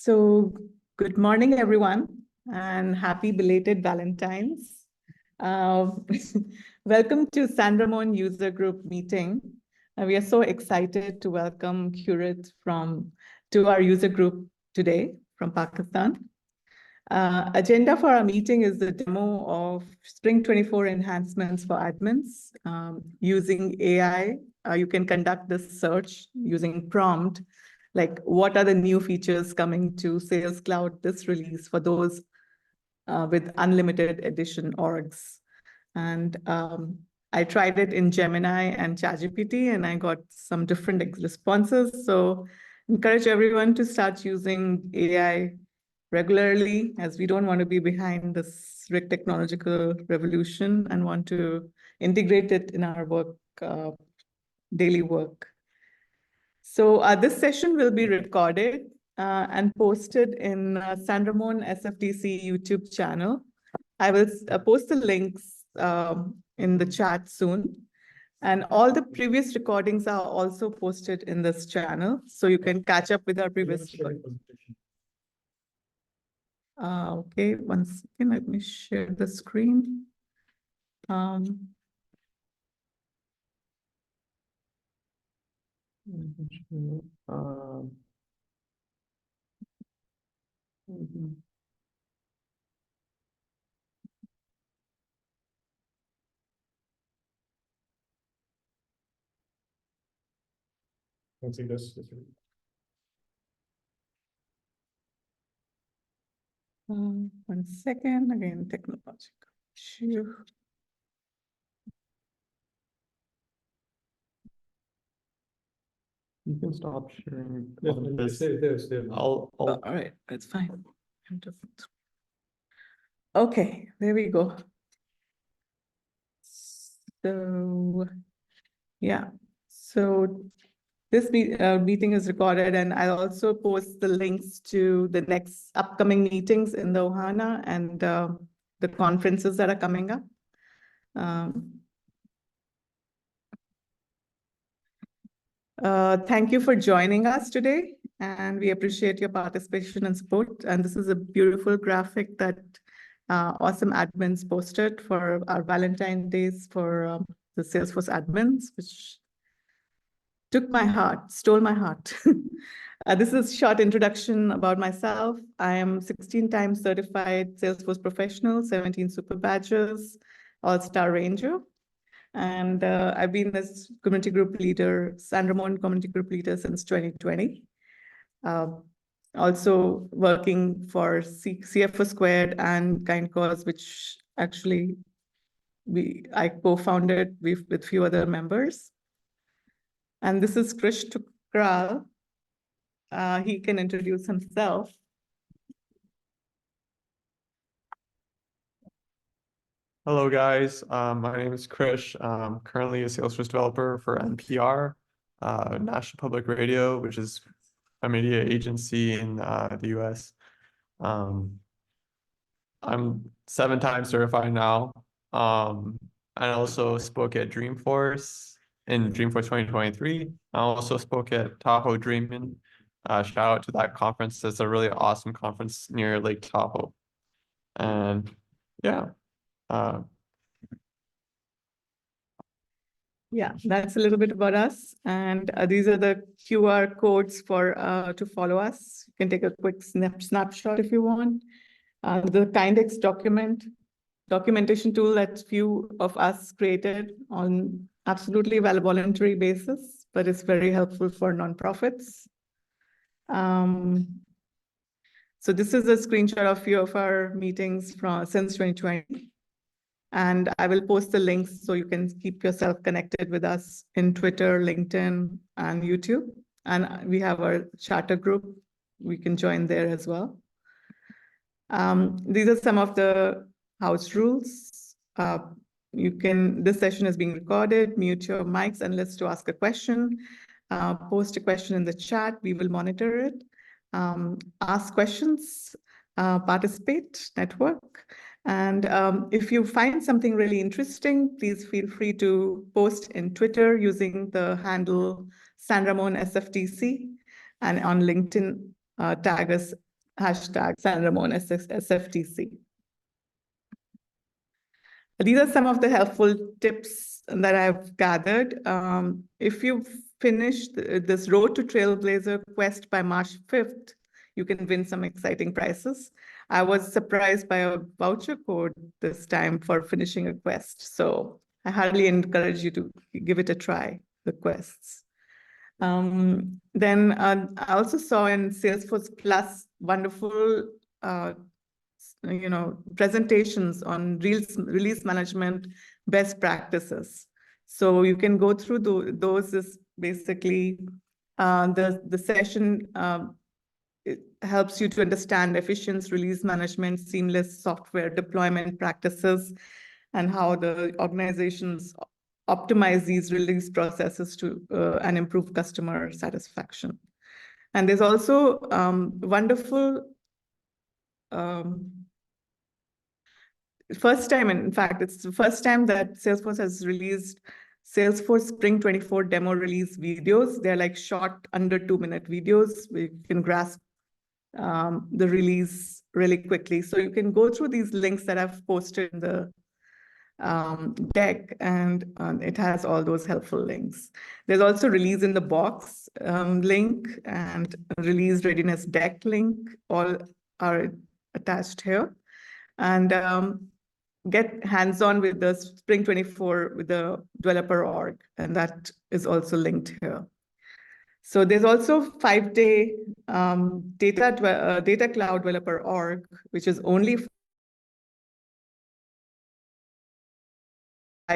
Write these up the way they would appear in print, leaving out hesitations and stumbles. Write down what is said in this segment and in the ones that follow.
So good morning, everyone, and happy belated Valentine's. Welcome to San Ramon User Group meeting. We are so excited to welcome Qurat to our user group today from Pakistan. Agenda for our meeting is the demo of Spring 24 enhancements for admins. Using AI, you can conduct this search using prompt, like what are the new features coming to Sales Cloud this release for those with unlimited edition orgs. And I tried it in Gemini and ChatGPT, and I got some different responses. So encourage everyone to start using AI regularly, as we don't want to be behind this technological revolution and want to integrate it in our work, daily work. So this session will be recorded and posted in San Ramon SFDC YouTube channel. I will post the links in the chat soon. And all the previous recordings are also posted in this channel, so you can catch up with our previous recordings. Okay, one second, let me share the screen. Let's see this. One second, again, technological issue. You can stop sharing. All right, that's fine. Okay, there we go. So, yeah, so this meeting is recorded, and I'll also post the links to the next upcoming meetings in the Ohana and the conferences that are coming up. Thank you for joining us today, and we appreciate your participation and support. And this is a beautiful graphic that awesome admins posted for our Valentine's Days for the Salesforce admins, which took my heart, stole my heart. This is a short introduction about myself. I am 16 times certified Salesforce professional, 17 super badges, all-star ranger. And I've been this community group leader, San Ramon community group leader since 2020. Also working for CFO Squared and Kind Cause, which actually I co-founded with a few other members. And this is Krish Tukral. He can introduce himself. Hello, guys. My name is Krish. I'm currently a Salesforce developer for NPR, National Public Radio, which is a media agency in the US. I'm 7 times certified now. I also spoke at Dreamforce in Dreamforce 2023. I also spoke at Tahoe Dreamin'. Shout out to that conference. It's a really awesome conference near Lake Tahoe. And yeah. Yeah, that's a little bit about us. And these are the QR codes for to follow us. You can take a quick snapshot if you want. The Kindex documentation tool that few of us created on absolutely voluntary basis, but it's very helpful for nonprofits. So this is a screenshot of a few of our meetings since 2020. And I will post the links so you can keep yourself connected with us in Twitter, LinkedIn, and YouTube. And we have our charter group. We can join there as well. These are some of the house rules. This session is being recorded. Mute your mics unless to ask a question. Post a question in the chat. We will monitor it. Ask questions, participate, network. And if you find something really interesting, please feel free to post in Twitter using the handle San Ramon SFDC, and on LinkedIn, tag us hashtag San Ramon SFDC. These are some of the helpful tips that I've gathered. If you finish this Road to Trailblazer quest by March 5th, you can win some exciting prizes. I was surprised by a voucher code this time for finishing a quest. So I highly encourage you to give it a try, the quests. Then I also saw in Salesforce Plus wonderful presentations on release management best practices. So you can go through those. Is basically the session. It helps you to understand efficient release management, seamless software deployment practices, and how the organizations optimize these release processes to and improve customer satisfaction. And there's also wonderful first time, in fact, it's the first time that Salesforce has released Salesforce Spring 24 demo release videos. They're like short, under 2-minute videos. We can grasp the release really quickly. So you can go through these links that I've posted in the deck, and it has all those helpful links. There's also release in the box link and release readiness deck link. All are attached here. And get hands-on with the Spring 24 with the developer org, and that is also linked here. So there's also 5-day data cloud developer org, which is only,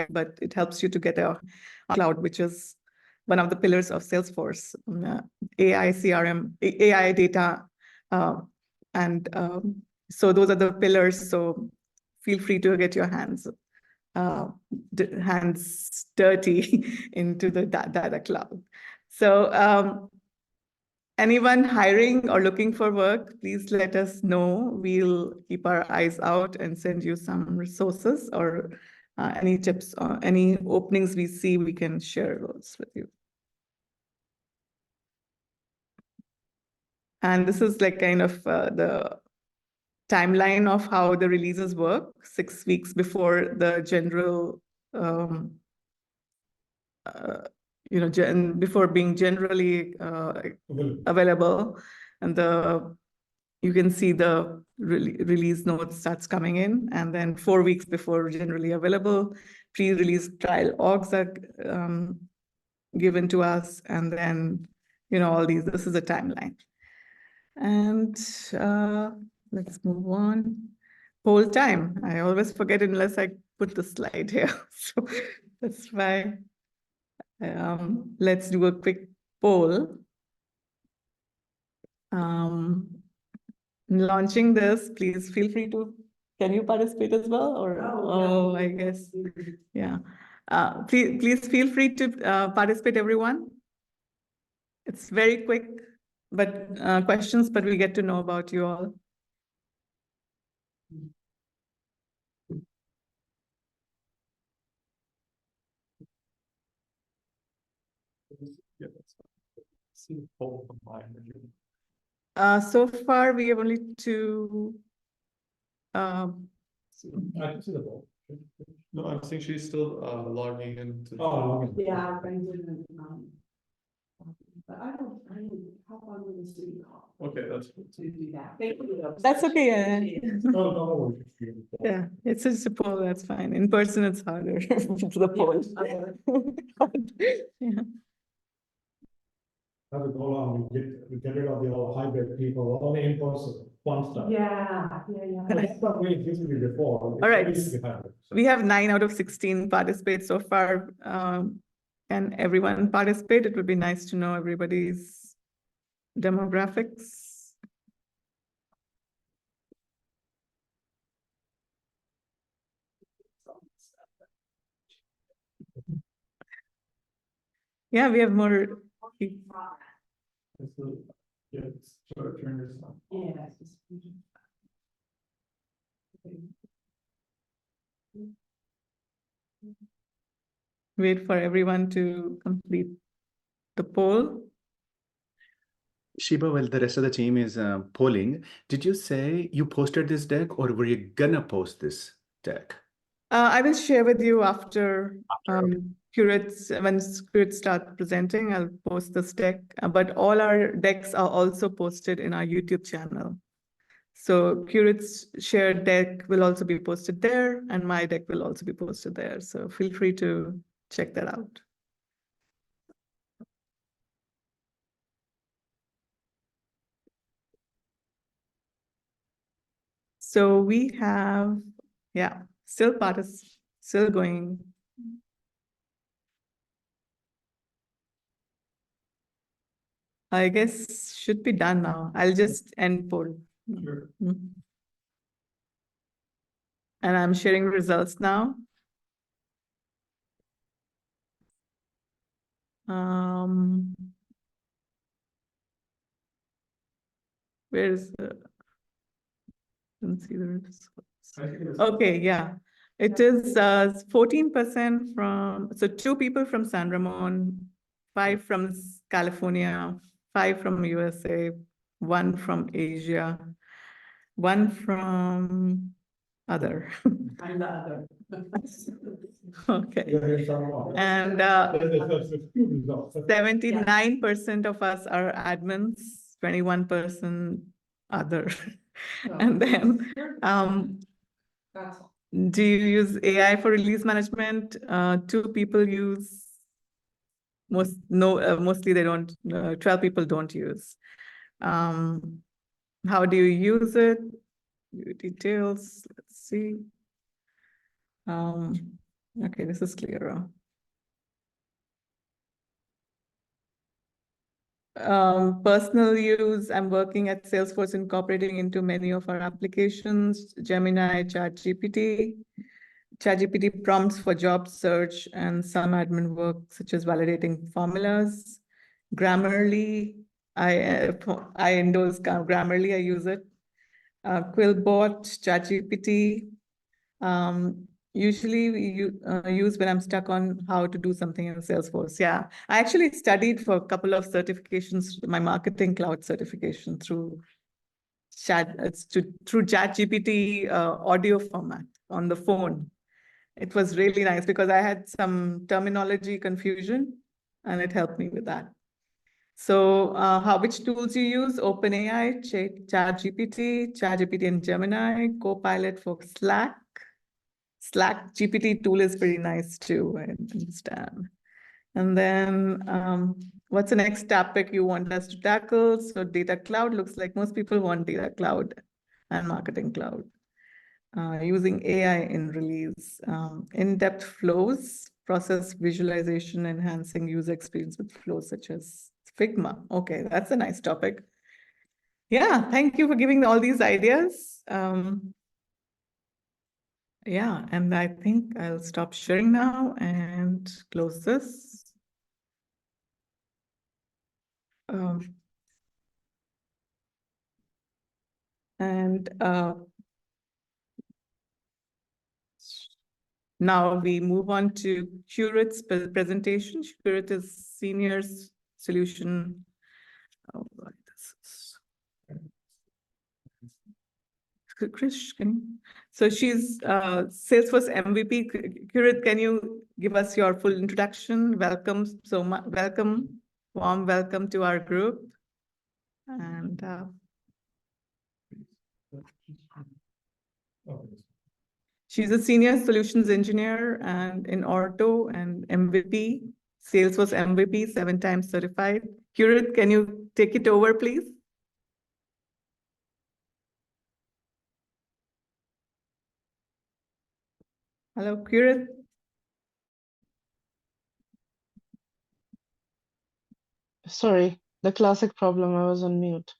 but it helps you to get a cloud, which is one of the pillars of Salesforce, AI, CRM, AI data. So those are the pillars. So feel free to get your hands dirty into the data cloud. So anyone hiring or looking for work, please let us know. We'll keep our eyes out and send you some resources or any tips or any openings we see, we can share those with you. And this is like kind of the timeline of how the releases work, 6 weeks before the general, before being generally available. And you can see the release notes starts coming in, and then 4 weeks before generally available, pre-release trial orgs are given to us, and then, all these, this is a timeline. And let's move on. Poll time. I always forget unless I put the slide here. So that's why. Let's do a quick poll. Launching this, please feel free to, can you participate as well? Or, oh, I guess, yeah. Please feel free to participate, everyone. It's very quick, but questions, but we get to know about you all. So far, we have only 2. I can see the poll. No, I'm saying she's still logging into. Oh, Yeah, I didn't, but I don't, how long will this be called Okay, that's good. to do that? Thank you. That's okay, yeah. no. Yeah, it's just a poll, that's fine. In person, it's harder for the poll. Yeah. As we go along, we get rid of the old hybrid people, only in person, fun stuff. Yeah. That's not really used to be before. All right. Used to be hybrid. We have 9 out of 16 participate so far. Can everyone participate? It would be nice to know everybody's demographics. Yeah, we have more. Yeah, sure, turn this on. Yeah. Wait for everyone to complete the poll. Sheba, while the rest of the team is polling, did you say you posted this deck or were you gonna post this deck? I will share with you after okay. Qurat's, when Qurat start presenting, I'll post this deck. But all our decks are also posted in our YouTube channel. So Qurat's shared deck will also be posted there, and my deck will also be posted there. So feel free to check that out. So we have, yeah, still going. I guess should be done now. I'll just end poll. Sure. Mm. And I'm sharing results now. Where is the? Don't see the results. I think it was- Okay, yeah. It is 14% from, so 2 people from San Ramon, 5 from California, 5 from USA, 1 from Asia, 1 from other. I'm the other. Okay. Yeah, there's some more. And There's a few results. 79% of us are admins, 21% other. And then, That's all. do you use AI for release management? 2 people use. Mostly they don't. 12 people don't use. How do you use it? Details. Let's see. Okay, this is clearer. Personal use, I'm working at Salesforce incorporating into many of our applications, Gemini, ChatGPT prompts for job search and some admin work such as validating formulas. Grammarly, I endorse Grammarly, I use it. Quillbot, ChatGPT. Usually we use when I'm stuck on how to do something in Salesforce. Yeah, I actually studied for a couple of certifications, my marketing cloud certification through ChatGPT audio format on the phone. It was really nice because I had some terminology confusion and it helped me with that. So which tools you use? OpenAI, ChatGPT and Gemini, Copilot for Slack. Slack GPT tool is pretty nice too, I understand. And then what's the next topic you want us to tackle? So data cloud looks like most people want data cloud and marketing cloud. Using AI in release, in-depth flows, process visualization, enhancing user experience with flows such as Figma. Okay, that's a nice topic. Yeah, thank you for giving all these ideas. Yeah, and I think I'll stop sharing now and close this. And now we move on to Qurat's presentation. Qurat is Senior Solution. Oh, right, this is. Krish, so she's Salesforce MVP. Qurat, can you give us your full introduction? Welcome, so much. Welcome, warm welcome to our group. And she's a senior solutions engineer and in Orto and MVP, Salesforce MVP, 7 times certified. Qurat, can you take it over, please? Hello, Qurat. Sorry, the classic problem, I was on mute.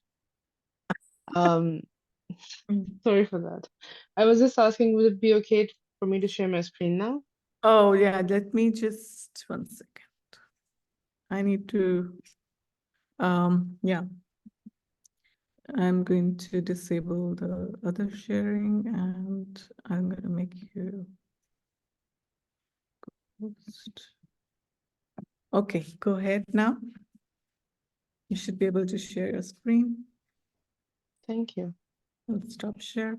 Sorry for that. I was just asking, would it be okay for me to share my screen now? Oh, yeah, let me just 1 second. I need to, yeah. I'm going to disable the other sharing and I'm going to make you host. Okay, go ahead now. You should be able to share your screen. Thank you. Let's stop share.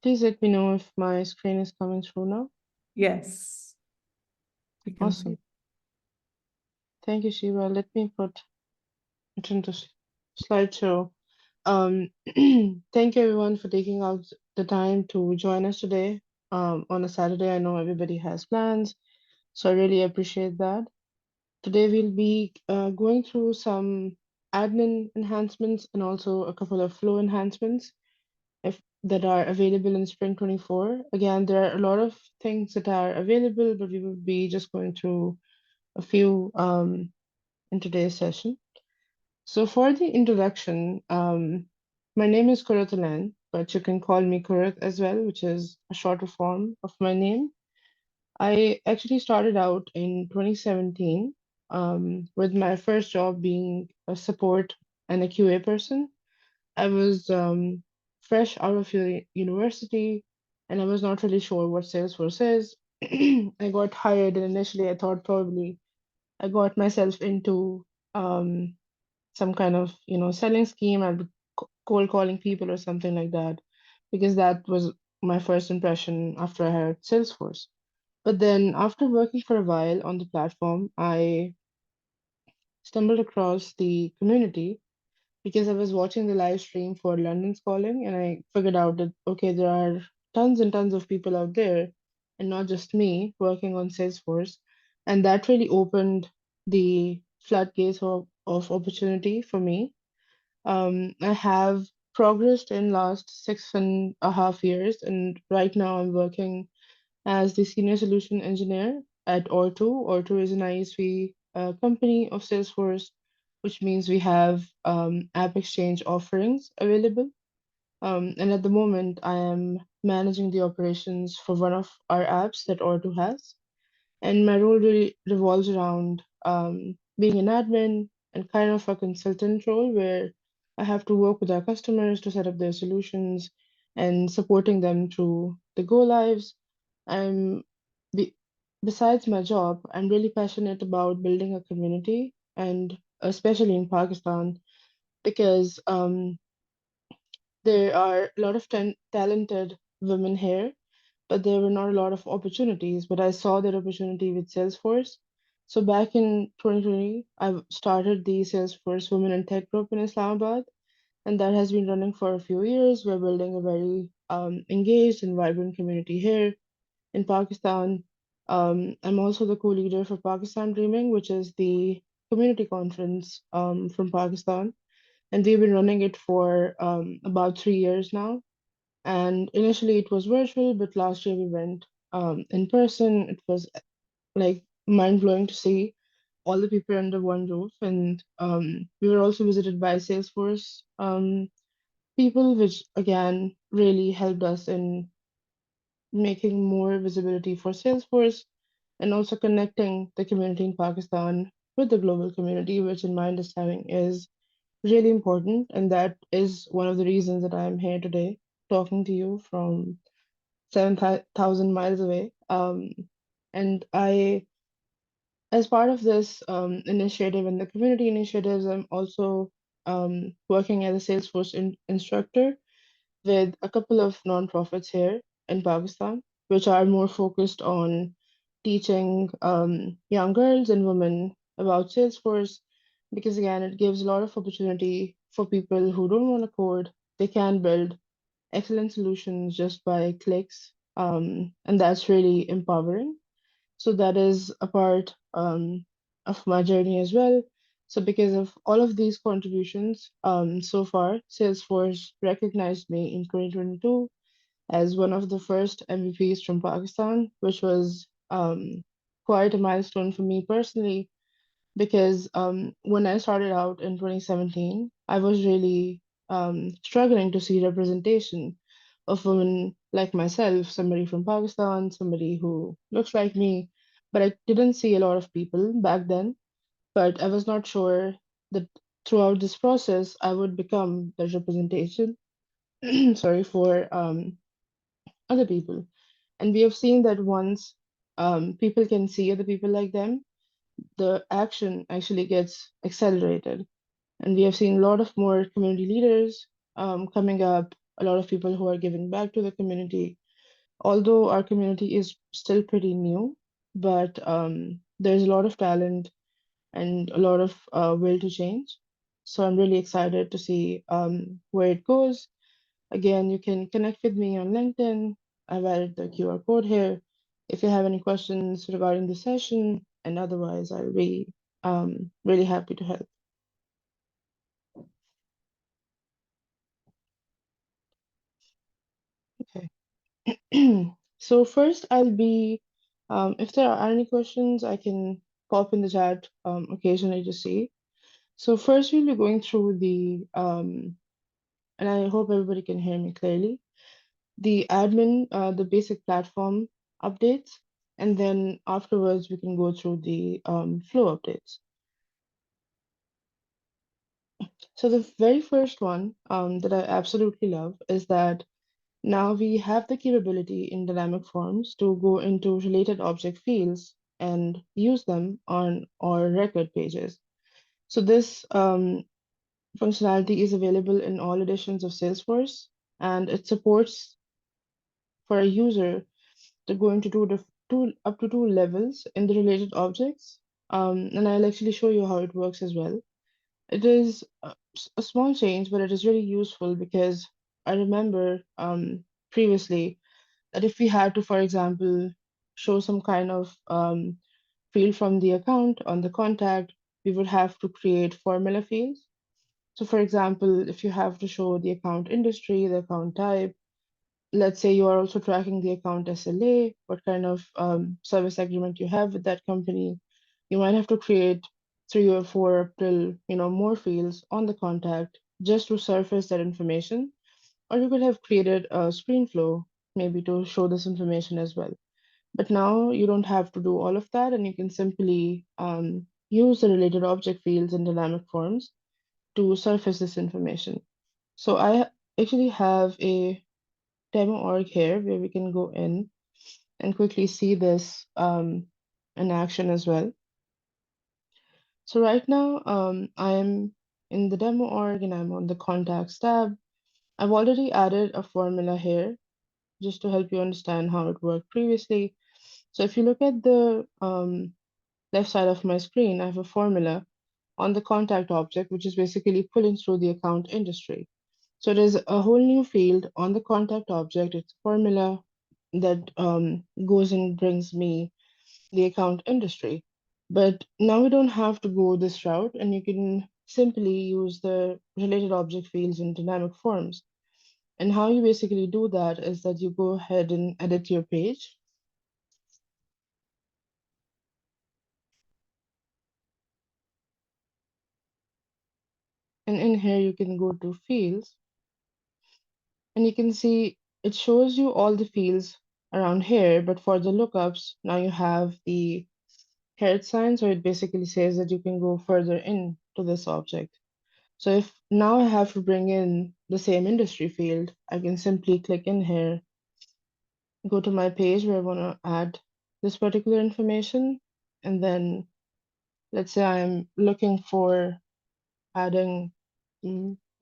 Please let me know if my screen is coming through now. Yes. We can see. Awesome. Thank you, Sheeba. Let me put it into slideshow. Thank you everyone for taking out the time to join us today. On a Saturday, I know everybody has plans, so I really appreciate that. Today we'll be going through some admin enhancements and also a couple of flow enhancements that are available in Spring 24. Again, there are a lot of things that are available, but we will be just going through a few in today's session. So for the introduction, my name is Qurat, but you can call me Qurat as well, which is a shorter form of my name. I actually started out in 2017 with my first job being a support and a QA person. I was fresh out of university and I was not really sure what Salesforce is. I got hired and initially I thought probably I got myself into some kind of selling scheme. I'd be cold calling people or something like that because that was my first impression after I had Salesforce. But then after working for a while on the platform, I stumbled across the community because I was watching the live stream for London's Calling and I figured out that, okay, there are tons and tons of people out there and not just me working on Salesforce. And that really opened the floodgates of opportunity for me. I have progressed in last 6.5 years, and right now I'm working as the senior solution engineer at Ortu. Ortu is an ISV company of Salesforce, which means we have App Exchange offerings available. And at the moment, I am managing the operations for one of our apps that Ortu has. And my role really revolves around being an admin and kind of a consultant role where I have to work with our customers to set up their solutions and supporting them through the go lives. I'm be, Besides my job, I'm really passionate about building a community, and especially in Pakistan, because there are a lot of talented women here, but there were not a lot of opportunities. But I saw that opportunity with Salesforce. So back in 2020, I started the Salesforce Women in Tech group in Islamabad, and that has been running for a few years. We're building a very engaged and vibrant community here in Pakistan. I'm also the co-leader for Pakistan Dreaming, which is the community conference from Pakistan, and we've been running it for about 3 years now. And initially it was virtual, but last year we went in person. It was like mind blowing to see all the people under one roof. And we were also visited by Salesforce people, which again really helped us in making more visibility for Salesforce and also connecting the community in Pakistan with the global community, which in my understanding is really important. And that is one of the reasons that I'm here today talking to you from 7,000 miles away. And as part of this initiative and the community initiatives, I'm also working as a Salesforce instructor with a couple of nonprofits here in Pakistan, which are more focused on teaching young girls and women about Salesforce, because again, it gives a lot of opportunity for people who don't want to code. They can build excellent solutions just by clicks, and that's really empowering. So that is a part of my journey as well. So because of all of these contributions, so far, Salesforce recognized me in 2022 as one of the first MVPs from Pakistan, which was quite a milestone for me personally, because when I started out in 2017, I was really struggling to see representation of women like myself, somebody from Pakistan, somebody who looks like me, but I didn't see a lot of people back then. But I was not sure that throughout this process, I would become the representation, sorry, for other people. And we have seen that once people can see other people like them, the action actually gets accelerated. And we have seen a lot of more community leaders coming up, a lot of people who are giving back to the community. Although our community is still pretty new, but there's a lot of talent and a lot of will to change. So I'm really excited to see where it goes. Again, you can connect with me on LinkedIn. I've added the QR code here. If you have any questions regarding the session, and otherwise, I'll be really happy to help. Okay. So first, I'll be, if there are any questions, I can pop in the chat occasionally to see. So first, we'll be going through the, and I hope everybody can hear me clearly, the admin, the basic platform updates, and then afterwards, we can go through the flow updates. So the very first one that I absolutely love is that now we have the capability in dynamic forms to go into related object fields and use them on our record pages. So this functionality is available in all editions of Salesforce, and it supports for a user to go into up to two levels in the related objects. And I'll actually show you how it works as well. It is a small change, but it is really useful because I remember previously that if we had to, for example, show some kind of field from the account on the contact, we would have to create formula fields. So for example, if you have to show the account industry, the account type, let's say you are also tracking the account SLA, what kind of service agreement you have with that company, you might have to create 3 or 4 up till more fields on the contact just to surface that information. Or you could have created a screen flow maybe to show this information as well. But now you don't have to do all of that, and you can simply use the related object fields in dynamic forms to surface this information. So I actually have a demo org here where we can go in and quickly see this in action as well. So right now I'm in the demo org and I'm on the contacts tab. I've already added a formula here just to help you understand how it worked previously. So if you look at the left side of my screen, I have a formula on the contact object, which is basically pulling through the account industry. So there's a whole new field on the contact object. It's a formula that goes and brings me the account industry. But now we don't have to go this route, and you can simply use the related object fields in dynamic forms. And how you basically do that is that you go ahead and edit your page. And in here, you can go to fields, and you can see it shows you all the fields around here. But for the lookups, now you have the caret sign. So it basically says that you can go further in to this object. So if now I have to bring in the same industry field, I can simply click in here, go to my page where I want to add this particular information, and then let's say I'm looking for adding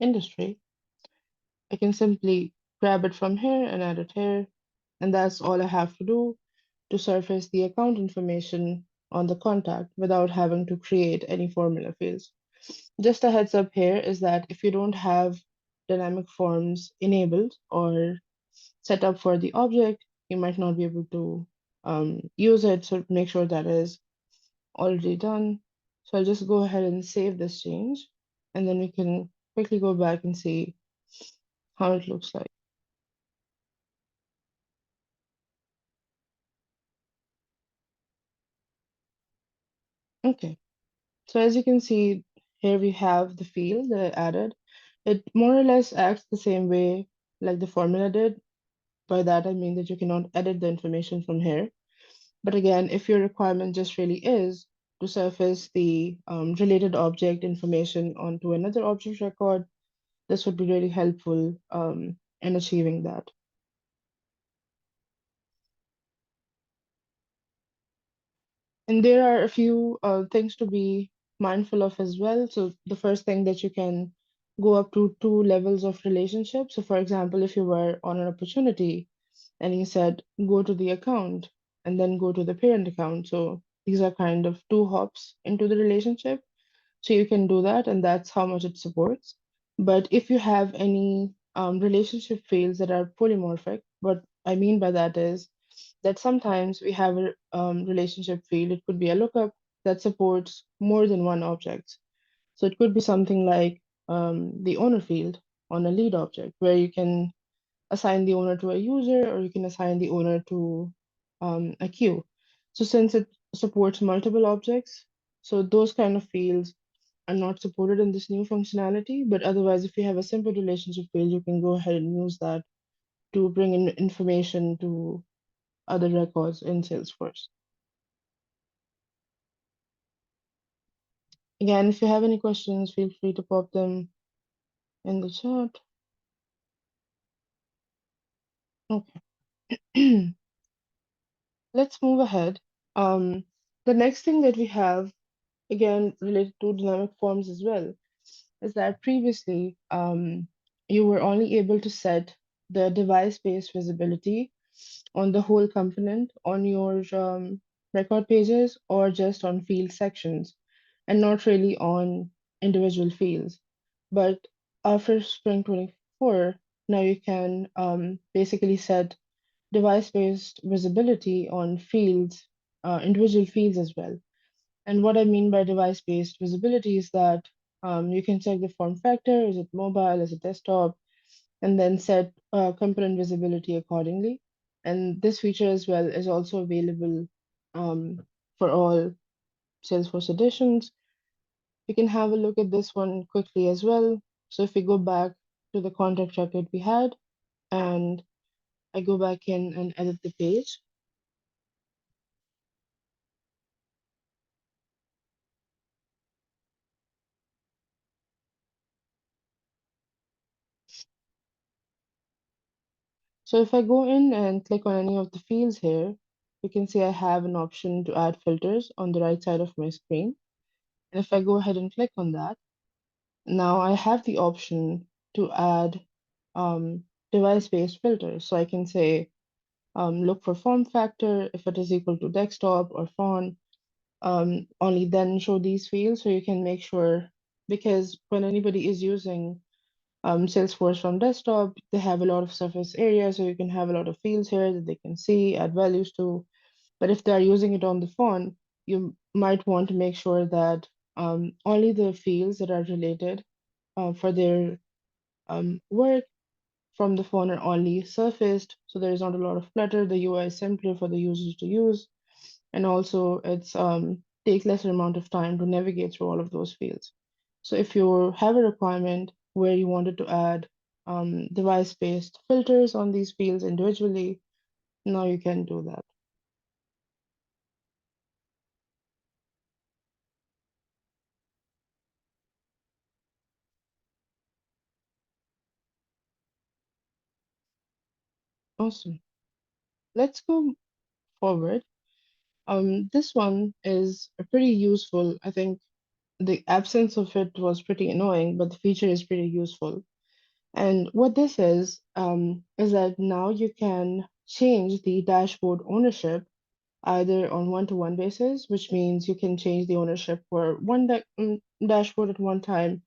industry. I can simply grab it from here and add it here, and that's all I have to do to surface the account information on the contact without having to create any formula fields. Just a heads up here is that if you don't have dynamic forms enabled or set up for the object, you might not be able to use it. So make sure that is already done. So I'll just go ahead and save this change, and then we can quickly go back and see how it looks like. Okay, so as you can see, here we have the field that I added. It more or less acts the same way like the formula did. By that, I mean that you cannot edit the information from here. But again, if your requirement just really is to surface the related object information onto another object record, this would be really helpful in achieving that. And there are a few things to be mindful of as well. So the first thing that you can go up to two levels of relationship. So for example, if you were on an opportunity and you said go to the account and then go to the parent account. So these are kind of two hops into the relationship. So you can do that, and that's how much it supports. But if you have any relationship fields that are polymorphic, what I mean by that is that sometimes we have a relationship field. It could be a lookup that supports more than one object. So it could be something like the owner field on a lead object, where you can assign the owner to a user or you can assign the owner to a queue. So since it supports multiple objects, so those kind of fields are not supported in this new functionality. But otherwise, if you have a simple relationship field, you can go ahead and use that to bring in information to other records in Salesforce. Again, if you have any questions, feel free to pop them in the chat. Okay. Let's move ahead. The next thing that we have, again, related to dynamic forms as well, is that previously you were only able to set the device-based visibility on the whole component on your record pages or just on field sections and not really on individual fields. But after Spring 24, now you can basically set device-based visibility on fields, individual fields as well. And what I mean by device-based visibility is that you can check the form factor, is it mobile, is it desktop, and then set component visibility accordingly. And this feature as well is also available for all Salesforce editions. We can have a look at this one quickly as well. So if we go back to the contact record we had, and I go back in and edit the page. So if I go in and click on any of the fields here, you can see I have an option to add filters on the right side of my screen. And if I go ahead and click on that, now I have the option to add device-based filters. So I can say, look for form factor, if it is equal to desktop or phone, only then show these fields. So you can make sure, because when anybody is using Salesforce from desktop, they have a lot of surface area, so you can have a lot of fields here that they can see, add values to. But if they're using it on the phone, you might want to make sure that only the fields that are related for their work from the phone are only surfaced, so there is not a lot of clutter. The UI is simpler for the users to use, and also it's take lesser amount of time to navigate through all of those fields. So if you have a requirement where you wanted to add device-based filters on these fields individually, now you can do that. Awesome. Let's go forward. This one is pretty useful. I think the absence of it was pretty annoying, but the feature is pretty useful. And what this is that now you can change the dashboard ownership either on one-to-one basis, which means you can change the ownership for one dashboard at one time,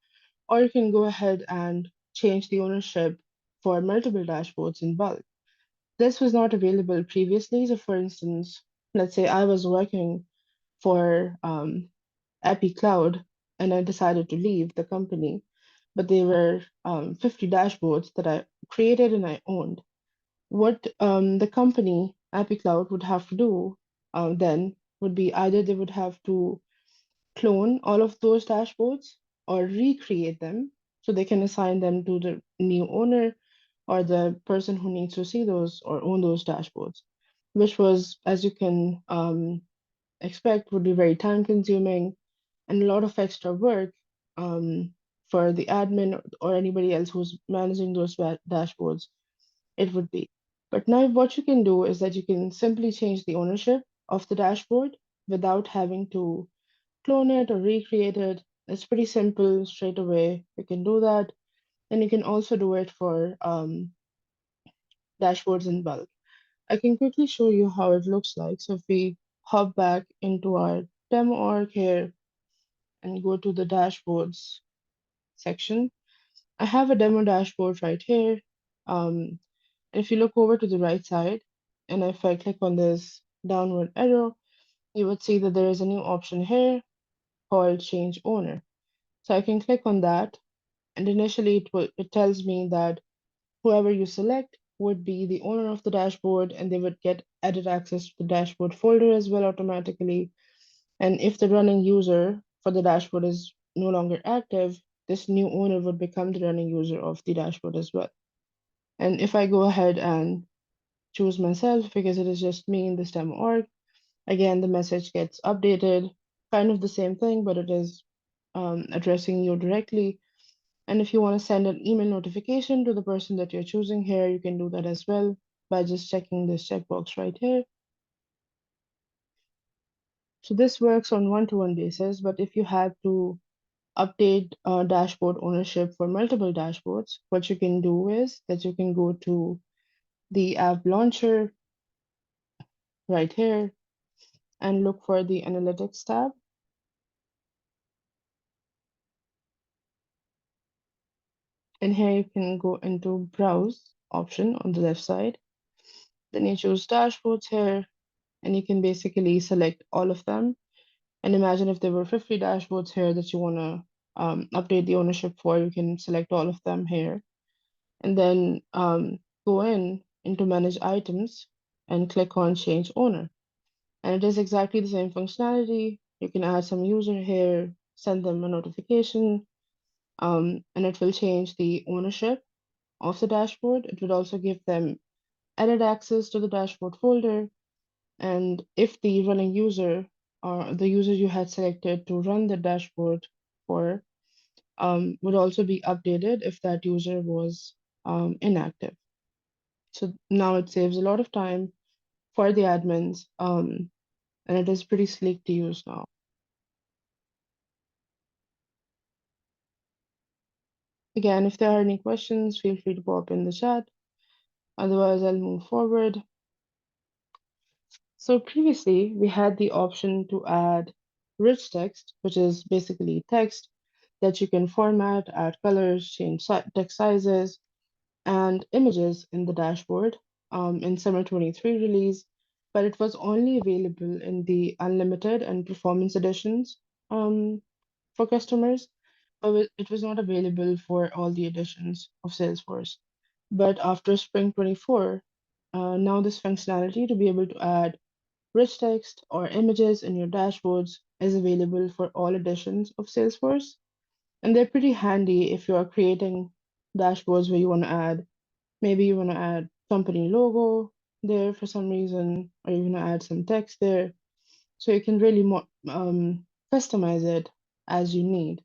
or you can go ahead and change the ownership for multiple dashboards in bulk. This was not available previously. So for instance, let's say I was working for Appy Cloud and I decided to leave the company, but there were 50 dashboards that I created and I owned. What the company, Appy Cloud, would have to do then would be either they would have to clone all of those dashboards or recreate them so they can assign them to the new owner or the person who needs to see those or own those dashboards, which was, as you can expect, would be very time consuming and a lot of extra work for the admin or anybody else who's managing those dashboards, it would be. But now what you can do is that you can simply change the ownership of the dashboard without having to clone it or recreate it. It's pretty simple straight away. You can do that. And you can also do it for dashboards in bulk. I can quickly show you how it looks like. So if we hop back into our demo org here and go to the dashboards section, I have a demo dashboard right here. If you look over to the right side, and if I click on this downward arrow, you would see that there is a new option here called Change Owner. So I can click on that, and initially it tells me that whoever you select would be the owner of the dashboard, and they would get edit access to the dashboard folder as well automatically. And if the running user for the dashboard is no longer active, this new owner would become the running user of the dashboard as well. And if I go ahead and choose myself because it is just me in this demo org, again, the message gets updated, kind of the same thing, but it is addressing you directly. And if you want to send an email notification to the person that you're choosing here, you can do that as well by just checking this checkbox right here. So this works on one-to-one basis, but if you have to update dashboard ownership for multiple dashboards, what you can do is that you can go to the app launcher right here and look for the analytics tab. And here you can go into browse option on the left side. Then you choose dashboards here, and you can basically select all of them. And imagine if there were 50 dashboards here that you want to update the ownership for, you can select all of them here. And then go into manage items and click on change owner. And it is exactly the same functionality. You can add some user here, send them a notification, and it will change the ownership of the dashboard. It would also give them edit access to the dashboard folder. And if the running user or the user you had selected to run the dashboard for would also be updated if that user was inactive. So now it saves a lot of time for the admins, and it is pretty sleek to use now. Again, if there are any questions, feel free to pop in the chat. Otherwise, I'll move forward. So previously, we had the option to add rich text, which is basically text that you can format, add colors, change text sizes, and images in the dashboard in Summer 23 release, but it was only available in the unlimited and performance editions for customers, but it was not available for all the editions of Salesforce. But after Spring 24, now this functionality to be able to add rich text or images in your dashboards is available for all editions of Salesforce. And they're pretty handy if you are creating dashboards where you want to add, maybe you want to add company logo there for some reason, or you want to add some text there. So you can really customize it as you need.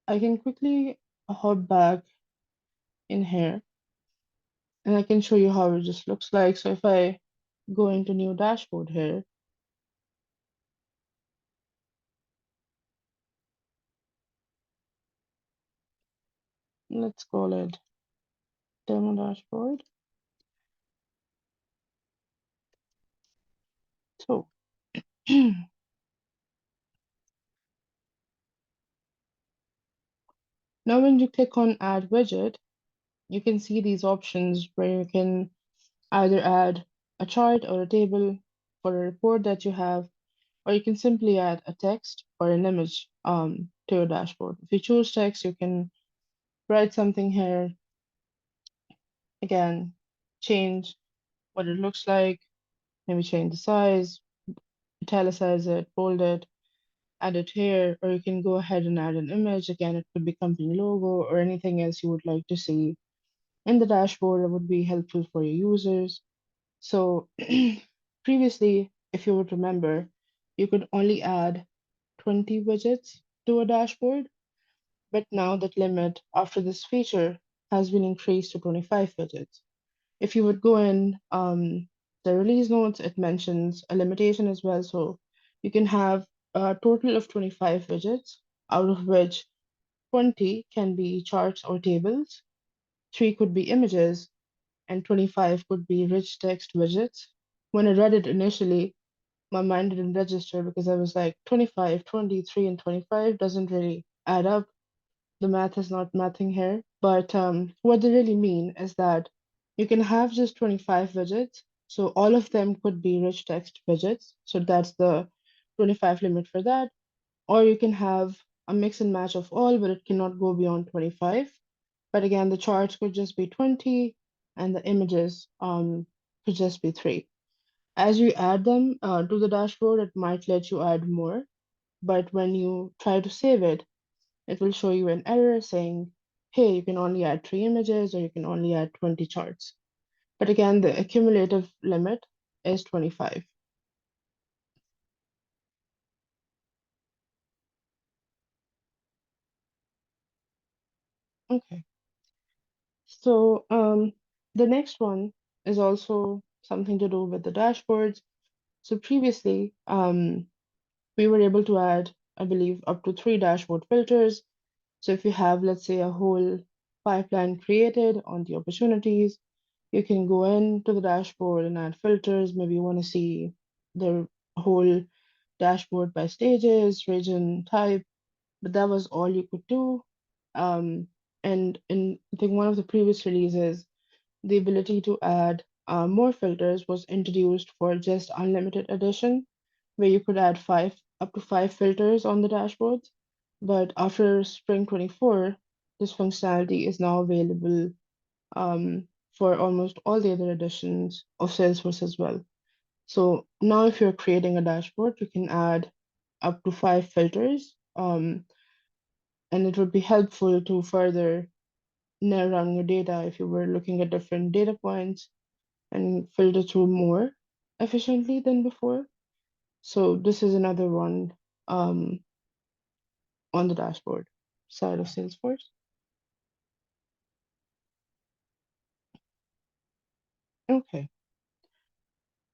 I can quickly hop back in here and I can show you how it just looks like. So if I go into new dashboard here, let's call it demo dashboard. So now when you click on add widget, you can see these options where you can either add a chart or a table for a report that you have, or you can simply add a text or an image to your dashboard. If you choose text, you can write something here. Again, change what it looks like, maybe change the size, italicize it, bold it, add it here, or you can go ahead and add an image. Again, it could be company logo or anything else you would like to see in the dashboard that would be helpful for your users. So previously, if you would remember, you could only add 20 widgets to a dashboard, but now that limit after this feature has been increased to 25 widgets. If you would go in the release notes, it mentions a limitation as well. So you can have a total of 25 widgets, out of which 20 can be charts or tables, 3 could be images, and 25 could be rich text widgets. When I read it initially, my mind didn't register because I was like 25, 23, and 25 doesn't really add up. The math is not mathing here. But what they really mean is that you can have just 25 widgets. So all of them could be rich text widgets. So that's the 25 limit for that. Or you can have a mix and match of all, but it cannot go beyond 25. But again, the charts could just be 20 and the images could just be 3. As you add them to the dashboard, it might let you add more. But when you try to save it, it will show you an error saying, hey, you can only add 3 images or you can only add 20 charts. But again, the accumulative limit is 25. Okay. So the next one is also something to do with the dashboards. So previously, we were able to add, I believe, up to 3 dashboard filters. So if you have, let's say, a whole pipeline created on the opportunities, you can go into the dashboard and add filters. Maybe you want to see the whole dashboard by stages, region, type, but that was all you could do. And in I think one of the previous releases, the ability to add more filters was introduced for just unlimited edition, where you could add up to 5 filters on the dashboards. But after Spring 24, this functionality is now available for almost all the other editions of Salesforce as well. So now if you're creating a dashboard, you can add up to 5 filters, and it would be helpful to further narrow down your data if you were looking at different data points and filter through more efficiently than before. So this is another one on the dashboard side of Salesforce. Okay.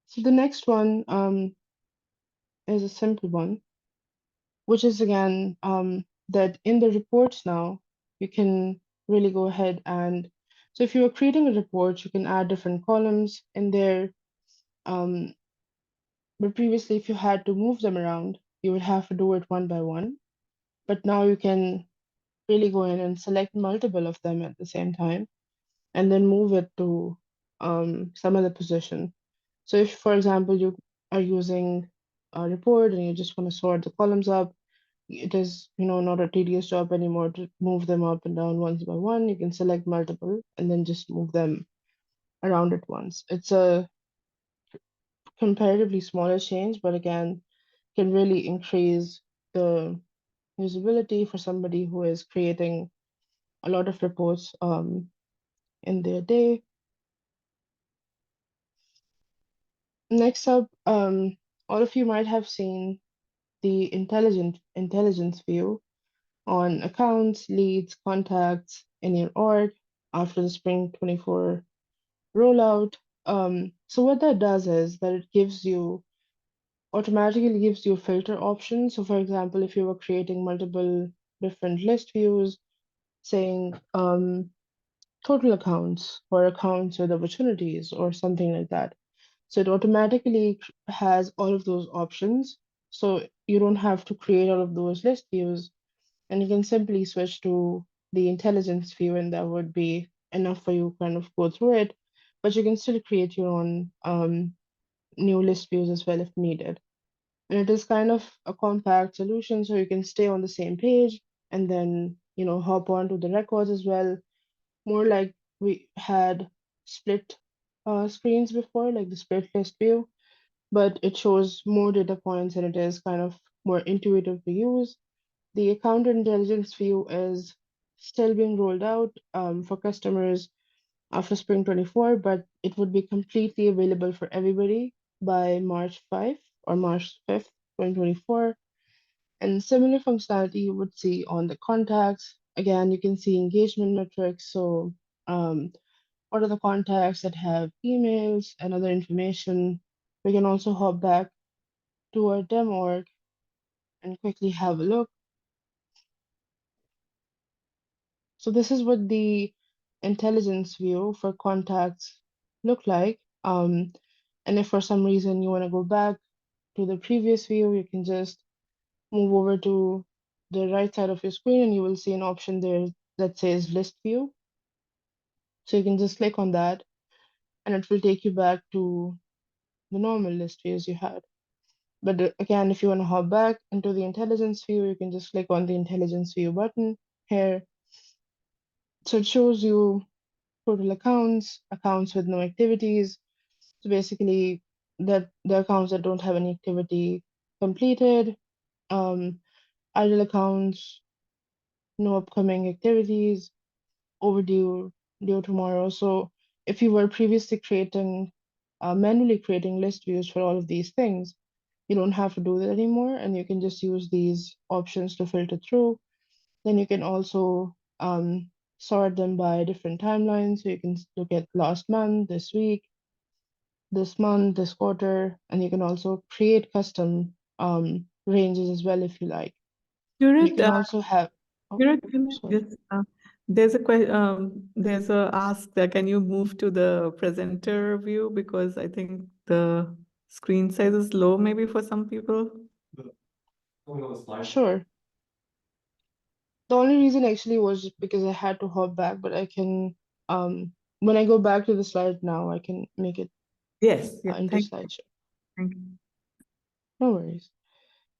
So the next one is a simple one, which is again that in the reports now, you can really go ahead and, so if you are creating a report, you can add different columns in there. But previously, if you had to move them around, you would have to do it one by one. But now you can really go in and select multiple of them at the same time and then move it to some other position. So if, for example, you are using a report and you just want to sort the columns up, it is, not a tedious job anymore to move them up and down one by one. You can select multiple and then just move them around at once. It's a comparatively smaller change, but again, can really increase the usability for somebody who is creating a lot of reports in their day. Next up, all of you might have seen the intelligence view on accounts, leads, contacts in your org after the Spring 24 rollout. So what that does is that it automatically gives you filter options. So for example, if you were creating multiple different list views, saying total accounts or accounts with opportunities or something like that. So it automatically has all of those options. So you don't have to create all of those list views, and you can simply switch to the intelligence view, and that would be enough for you kind of go through it. But you can still create your own new list views as well if needed. And it is kind of a compact solution, so you can stay on the same page and then, hop onto the records as well. More like we had split screens before, like the split list view, but it shows more data points and it is kind of more intuitive to use. The account intelligence view is still being rolled out for customers after Spring 24, but it would be completely available for everybody by March 5 or March 5th, 2024. And similar functionality you would see on the contacts. Again, you can see engagement metrics. So what are the contacts that have emails and other information? We can also hop back to our demo org and quickly have a look. So this is what the intelligence view for contacts look like. And if for some reason you want to go back to the previous view, you can just move over to the right side of your screen and you will see an option there that says list view. So you can just click on that and it will take you back to the normal list views you had. But again, if you want to hop back into the intelligence view, you can just click on the intelligence view button here. So it shows you total accounts, accounts with no activities. So basically that the accounts that don't have any activity completed, idle accounts, no upcoming activities, overdue, due tomorrow. So if you were previously manually creating list views for all of these things, you don't have to do that anymore, and you can just use these options to filter through. Then you can also sort them by different timelines. So you can look at last month, this week, this month, this quarter, and you can also create custom ranges as well if you like. You Curate, can also have, oh, Curate, can I sorry. just, there's a ask that can you move to the presenter view because I think the screen size is low maybe for some people. Sure. The only reason actually was just because I had to hop back, but I can, when I go back to the slide now, I can make it Yes, yeah, into thank slideshow. you. No worries.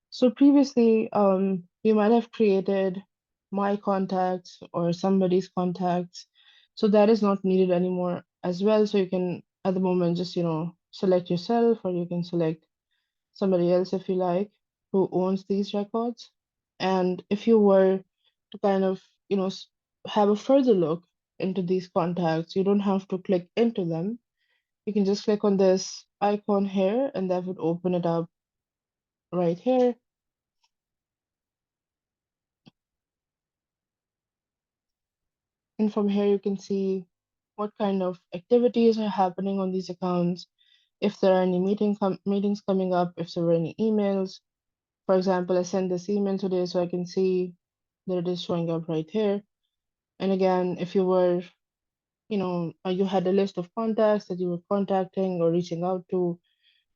So previously, you might have created my contacts or somebody's contacts. So that is not needed anymore as well. So you can, at the moment, just, select yourself or you can select somebody else if you like who owns these records. And if you were to kind of, have a further look into these contacts, you don't have to click into them. You can just click on this icon here and that would open it up right here. And from here, you can see what kind of activities are happening on these accounts, if there are any meetings coming up, if there were any emails. For example, I sent this email today, so I can see that it is showing up right here. And again, if you were, you had a list of contacts that you were contacting or reaching out to,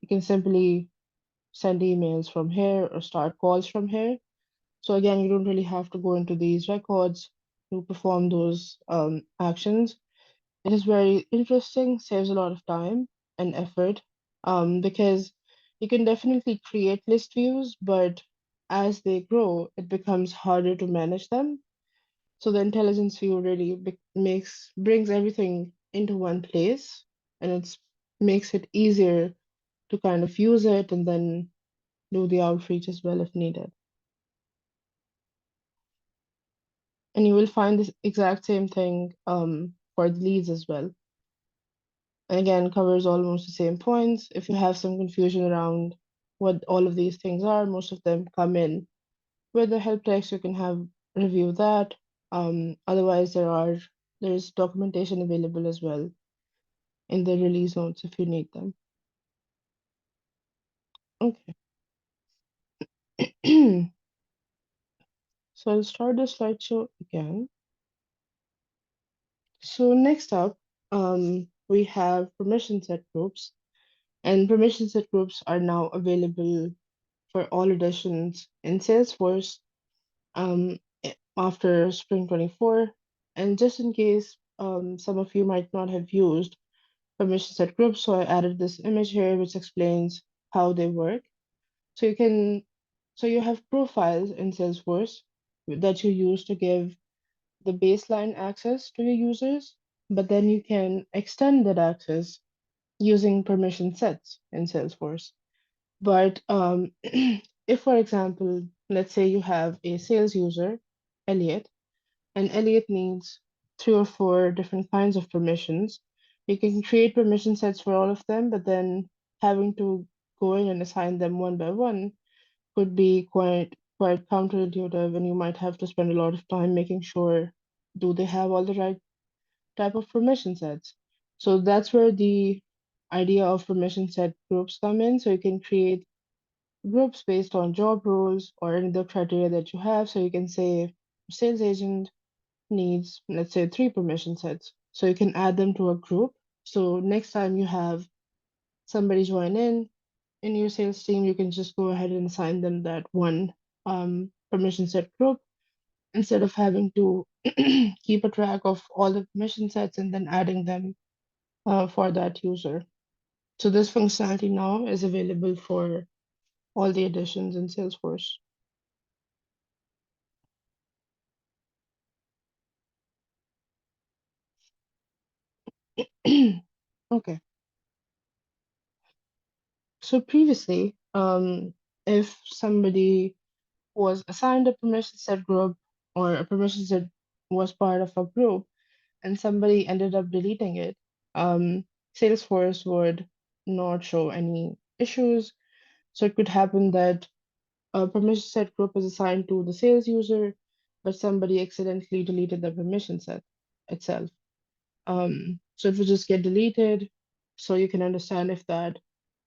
you can simply send emails from here or start calls from here. So again, you don't really have to go into these records to perform those actions. It is very interesting, saves a lot of time and effort, because you can definitely create list views, but as they grow, it becomes harder to manage them. So the intelligence view really brings everything into one place, and it makes it easier to kind of use it and then do the outreach as well if needed. And you will find this exact same thing for the leads as well. And again, covers almost the same points. If you have some confusion around what all of these things are, most of them come in with the help text. You can have review that. Otherwise, there's documentation available as well in the release notes if you need them. Okay. So I'll start the slideshow again. So next up, we have permission set groups, and permission set groups are now available for all editions in Salesforce after Spring 24. And just in case some of you might not have used permission set groups, so I added this image here which explains how they work. So you have profiles in Salesforce that you use to give the baseline access to your users, but then you can extend that access using permission sets in Salesforce. But if, for example, let's say you have a sales user, Elliot, and Elliot needs 3 or 4 different kinds of permissions, you can create permission sets for all of them, but then having to go in and assign them one by one could be quite counterintuitive, and you might have to spend a lot of time making sure do they have all the right type of permission sets. So that's where the idea of permission set groups come in. So you can create groups based on job roles or any other criteria that you have. So you can say sales agent needs, let's say, 3 permission sets. So you can add them to a group. So next time you have somebody join in your sales team, you can just go ahead and assign them that one permission set group instead of having to keep a track of all the permission sets and then adding them for that user. So this functionality now is available for all the additions in Salesforce. Okay. So previously, if somebody was assigned a permission set group or a permission set was part of a group and somebody ended up deleting it, Salesforce would not show any issues. So it could happen that a permission set group is assigned to the sales user, but somebody accidentally deleted the permission set itself. So it would just get deleted. So you can understand if that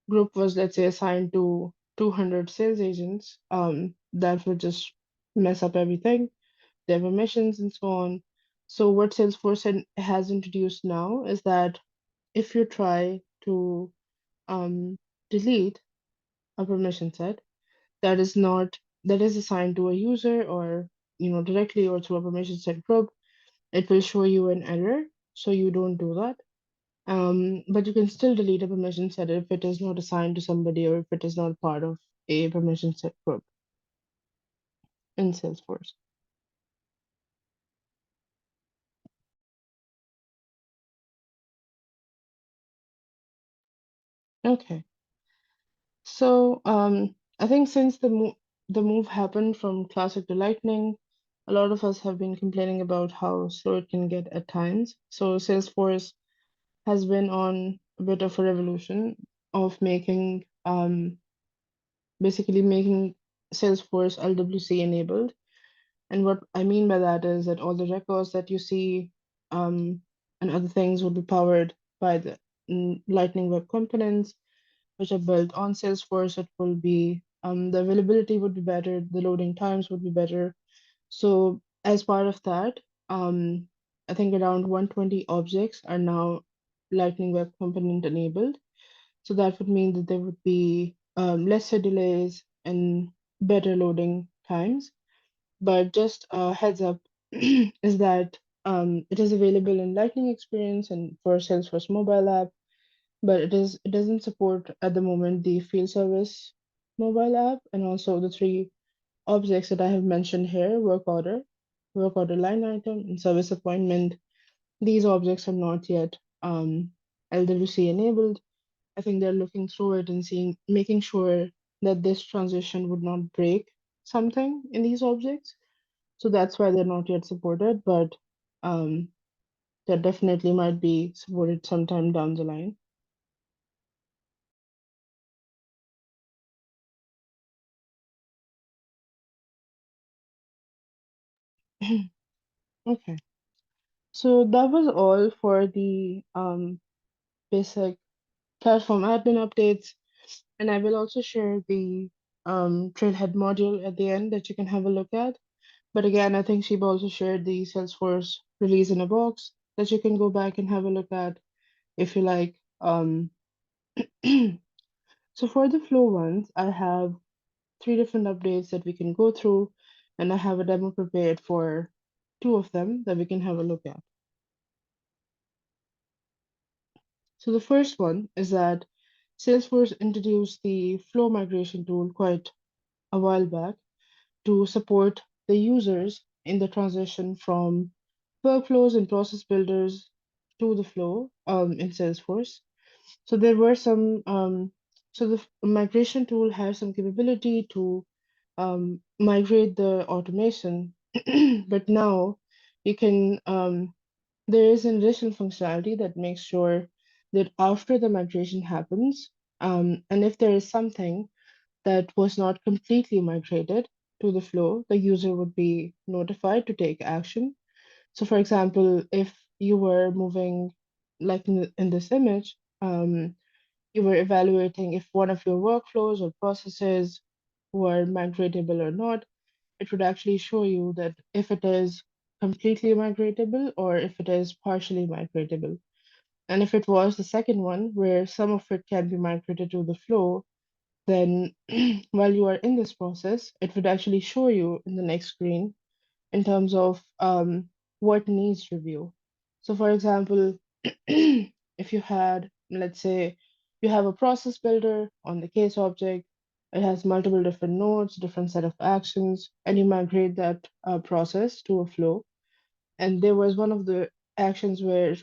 group was, let's say, assigned to 200 sales agents, that would just mess up everything, their permissions and so on. So what Salesforce has introduced now is that if you try to um, delete a permission set that is not that is assigned to a user or directly or through a permission set group, it will show you an error. So you don't do that. But you can still delete a permission set if it is not assigned to somebody or if it is not part of a permission set group in Salesforce. Okay. So I think since the move happened from Classic to Lightning, a lot of us have been complaining about how slow it can get at times. So Salesforce has been on a bit of a revolution of basically making Salesforce LWC enabled. And what I mean by that is that all the records that you see and other things will be powered by the Lightning Web Components, which are built on Salesforce. It will be the availability would be better, the loading times would be better. So as part of that, I think around 120 objects are now Lightning Web Component enabled. So that would mean that there would be lesser delays and better loading times. But just a heads up is that it is available in Lightning Experience and for Salesforce mobile app, but it doesn't support at the moment the field service mobile app and also the 3 objects that I have mentioned here: work order line item, and service appointment. These objects are not yet LWC enabled. I think they're looking through it and making sure that this transition would not break something in these objects. So that's why they're not yet supported, but um, that definitely might be supported sometime down the line. Okay, so that was all for the basic platform admin updates, and I will also share the Trailhead module at the end that you can have a look at. But again, I think Sheeba also shared the Salesforce release in a box that you can go back and have a look at if you like. So for the flow ones, I have 3 different updates that we can go through, and I have a demo prepared for 2 of them that we can have a look at. So the first one is that Salesforce introduced the flow migration tool quite a while back to support the users in the transition from workflows and process builders to the flow in Salesforce. So there were some, so the migration tool has some capability to migrate the automation, but now you can, there is an additional functionality that makes sure that after the migration happens, and if there is something that was not completely migrated to the flow, the user would be notified to take action. So for example, if you were moving, like in this image, you were evaluating if one of your workflows or processes were migratable or not, it would actually show you that if it is completely migratable or if it is partially migratable. And if it was the second one, where some of it can be migrated to the flow, then while you are in this process, it would actually show you in the next screen in terms of what needs review. So, for example, if you had, let's say, you have a process builder on the case object, it has multiple different nodes, different set of actions, and you migrate that process to a flow. And there was one of the actions where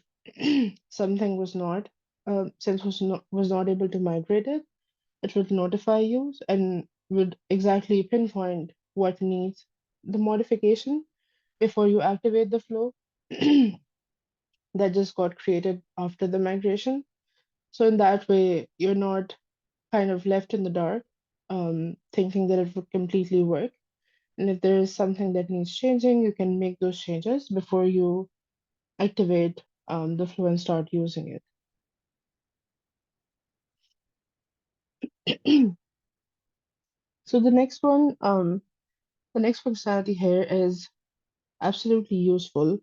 something was not, since was not able to migrate it, it would notify you and would exactly pinpoint what needs the modification before you activate the flow that just got created after the migration. So in that way, you're not kind of left in the dark, thinking that it would completely work. And if there is something that needs changing, you can make those changes before you activate the flow and start using it. So the next functionality here is absolutely useful.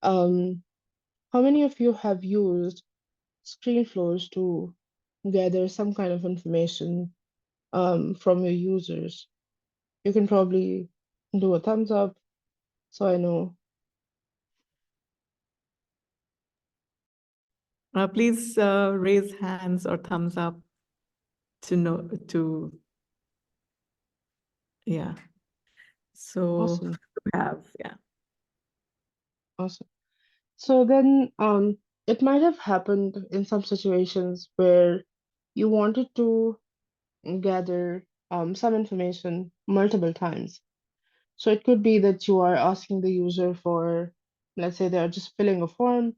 Um, how many of you have used screen flows to gather some kind of information from your users? You can probably do a thumbs up so I know. Please raise hands or thumbs up to know yeah. So Awesome. we have, yeah. Awesome. So then it might have happened in some situations where you wanted to gather some information multiple times. So it could be that you are asking the user for, let's say they are just filling a form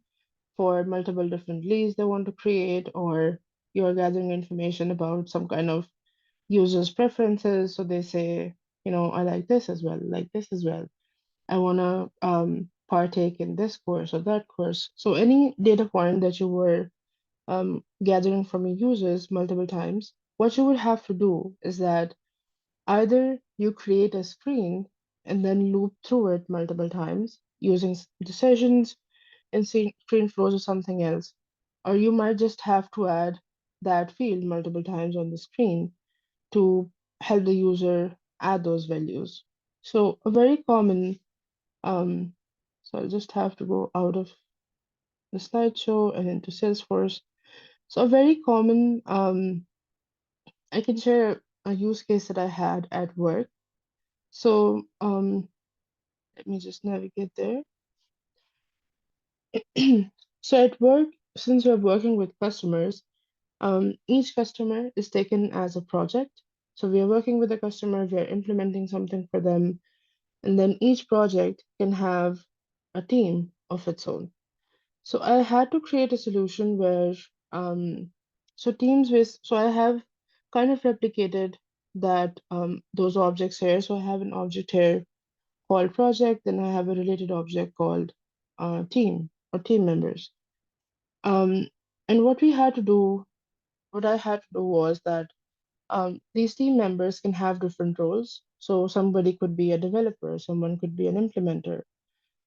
for multiple different leads they want to create, or you're gathering information about some kind of user's preferences. So they say, I like this as well, like this as well. I want to partake in this course or that course. So any data point that you were gathering from your users multiple times, what you would have to do is that either you create a screen and then loop through it multiple times using decisions and screen flows or something else, or you might just have to add that field multiple times on the screen to help the user add those values. So a very common, um, so I'll just have to go out of the slideshow and into Salesforce. So a very common, I can share a use case that I had at work. So let me just navigate there. So at work, since we're working with customers, each customer is taken as a project. So we are working with a customer, we are implementing something for them, and then each project can have a team of its own. So I had to create a solution where, so I have kind of replicated that those objects here. So I have an object here called project, then I have a related object called team or team members. Um, and what I had to do was that these team members can have different roles. So somebody could be a developer, someone could be an implementer,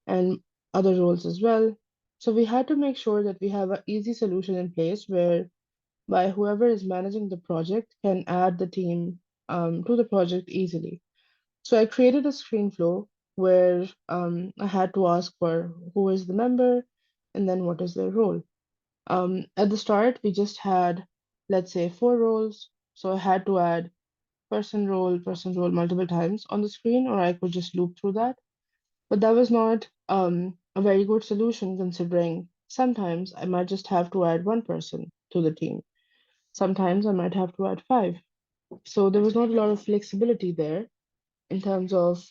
and other roles as well. So we had to make sure that we have an easy solution in place where by whoever is managing the project can add the team to the project easily. So I created a screen flow where I had to ask for who is the member and then what is their role. At the start, we just had, let's say, 4 roles. So I had to add person role multiple times on the screen, or I could just loop through that. But that was not a very good solution considering sometimes I might just have to add one person to the team. Sometimes I might have to add 5. So there was not a lot of flexibility there in terms of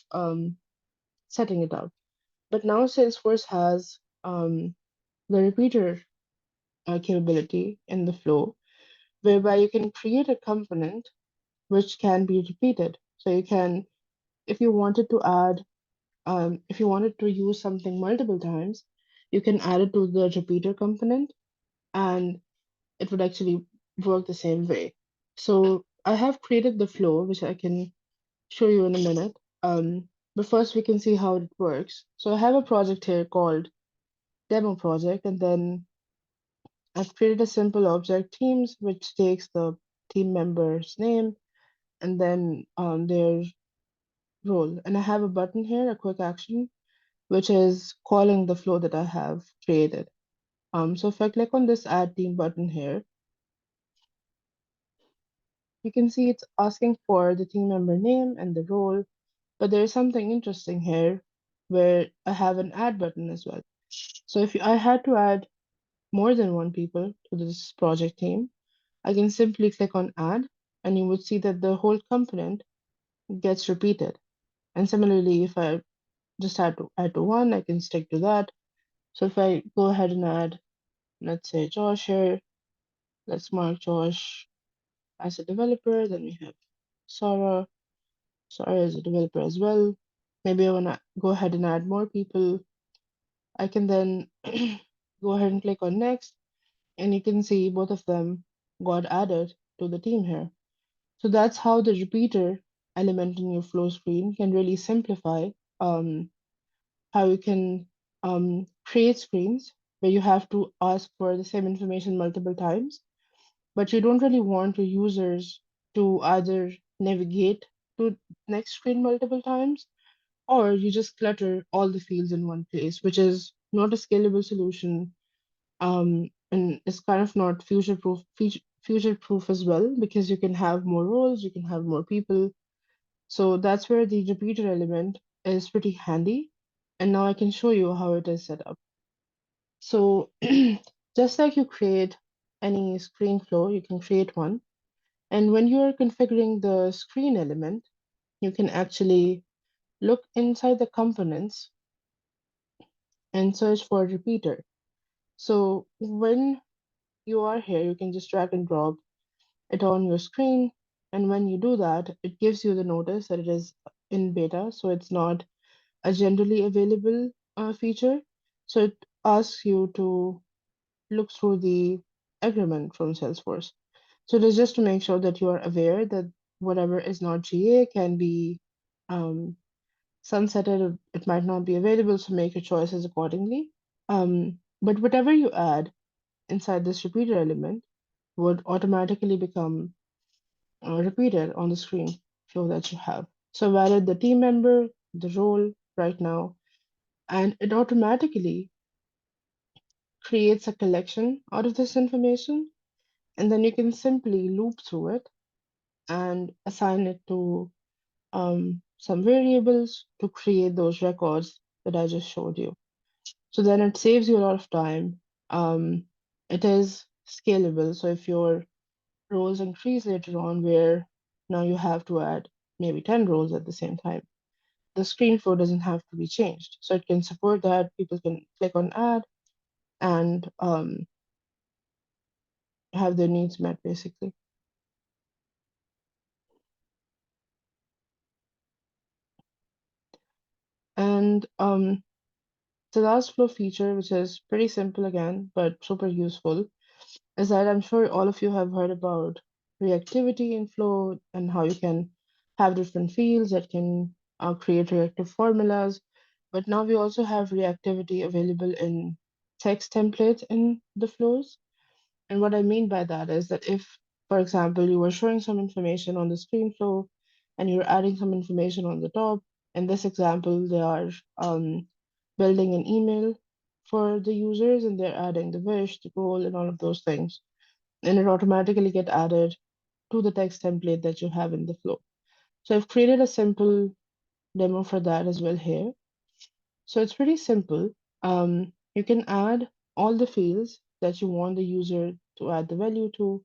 setting it up. But now Salesforce has the repeater capability in the flow, whereby you can create a component which can be repeated. So you can, if you wanted to add, if you wanted to use something multiple times, you can add it to the repeater component, and it would actually work the same way. So I have created the flow, which I can show you in a minute. But first we can see how it works. So I have a project here called demo project, and then I've created a simple object teams, which takes the team member's name and then their role. And I have a button here, a quick action, which is calling the flow that I have created. So if I click on this add team button here, you can see it's asking for the team member name and the role, but there is something interesting here where I have an add button as well. So if I had to add more than one people to this project team, I can simply click on add and you would see that the whole component gets repeated. And similarly, if I just had to add to one, I can stick to that. So if I go ahead and add, let's say Josh here, let's mark Josh as a developer, then we have Sarah. Sarah is a developer as well. Maybe I want to go ahead and add more people. I can then go ahead and click on next, and you can see both of them got added to the team here. So that's how the repeater element in your flow screen can really simplify um, how you can create screens where you have to ask for the same information multiple times, but you don't really want your users to either navigate to next screen multiple times, or you just clutter all the fields in one place, which is not a scalable solution, and it's kind of not future proof as well, because you can have more roles, you can have more people. So that's where the repeater element is pretty handy. And now I can show you how it is set up. So just like you create any screen flow, you can create one. And when you're configuring the screen element, you can actually look inside the components and search for repeater. So when you are here, you can just drag and drop it on your screen. And when you do that, it gives you the notice that it is in beta. So it's not a generally available feature. So it asks you to look through the agreement from Salesforce. So it is just to make sure that you are aware that whatever is not GA can be um, sunsetted, or it might not be available, so make your choices accordingly. But whatever you add inside this repeater element would automatically become repeated on the screen flow that you have. So I've added the team member, the role right now, and it automatically creates a collection out of this information, and then you can simply loop through it and assign it to some variables to create those records that I just showed you. So then it saves you a lot of time. It is scalable. So if your roles increase later on, where now you have to add maybe 10 roles at the same time, the screen flow doesn't have to be changed. So it can support that. People can click on add and have their needs met basically. And the last flow feature, which is pretty simple again, but super useful, is that I'm sure all of you have heard about reactivity in flow and how you can have different fields that can create reactive formulas. But now we also have reactivity available in text templates in the flows. And what I mean by that is that if, for example, you were showing some information on the screen flow and you're adding some information on the top, in this example, they are building an email for the users and they're adding the wish, the goal, and all of those things. And it automatically get added to the text template that you have in the flow. So I've created a simple demo for that as well here. So it's pretty simple. You can add all the fields that you want the user to add the value to,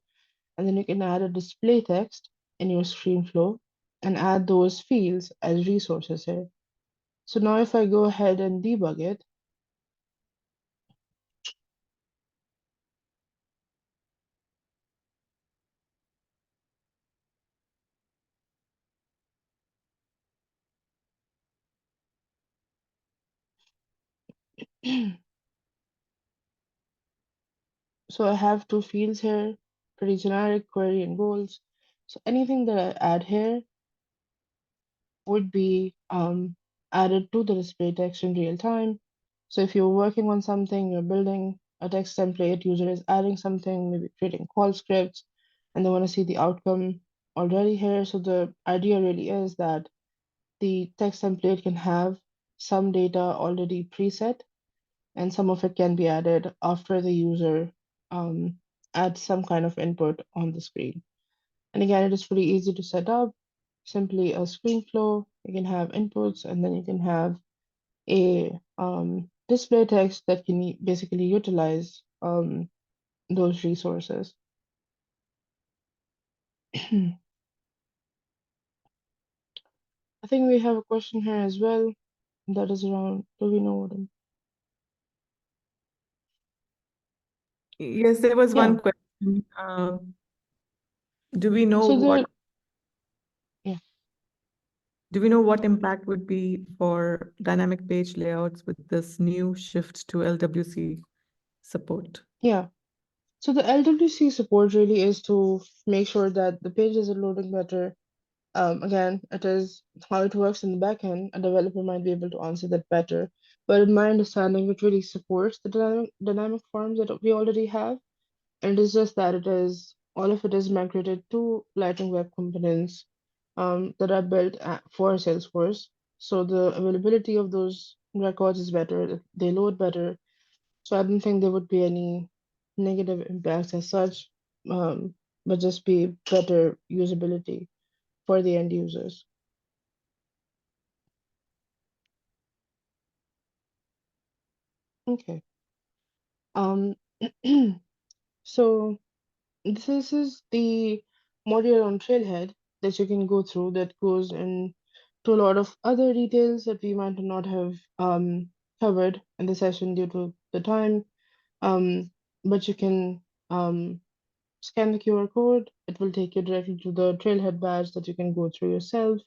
and then you can add a display text in your screen flow and add those fields as resources here. So now if I go ahead and debug it, so I have two fields here, pretty generic query and goals. So anything that I add here would be added to the display text in real time. So if you're working on something, you're building a text template, user is adding something, maybe creating call scripts, and they want to see the outcome already here. So the idea really is that the text template can have some data already preset, and some of it can be added after the user adds some kind of input on the screen. And again, it is pretty easy to set up. Simply a screen flow, you can have inputs, and then you can have a display text that can basically utilize those resources. I think we have a question here as well that is around, do we know what Yes, there was one Yeah. question. Do we know So what yeah. do we know what impact would be for dynamic page layouts with this new shift to LWC support? Yeah. So the LWC support really is to make sure that the pages are loading better. Again, it is how it works in the backend. A developer might be able to answer that better. But in my understanding, it really supports the dynamic forms that we already have. And it is just that all of it is migrated to Lightning Web Components that are built for Salesforce. So the availability of those records is better, they load better. So I don't think there would be any negative impacts as such, but just be better usability for the end users. Okay. Um, so this is the module on Trailhead that you can go through that goes into a lot of other details that we might not have covered in the session due to the time. But you can scan the QR code. It will take you directly to the Trailhead badge that you can go through yourself.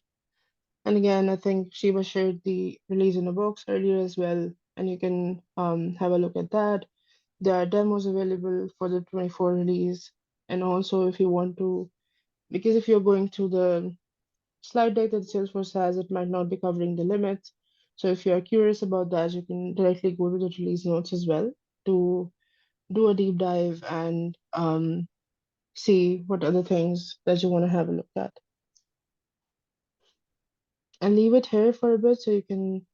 And again, I think Sheeba shared the release in a box earlier as well, and you can have a look at that. There are demos available for the 24 release. And also if you want to, because if you're going to the slide deck that Salesforce has, it might not be covering the limits. So if you're curious about that, you can directly go to the release notes as well to do a deep dive and see what other things that you want to have a look at. And leave it here for a bit so you can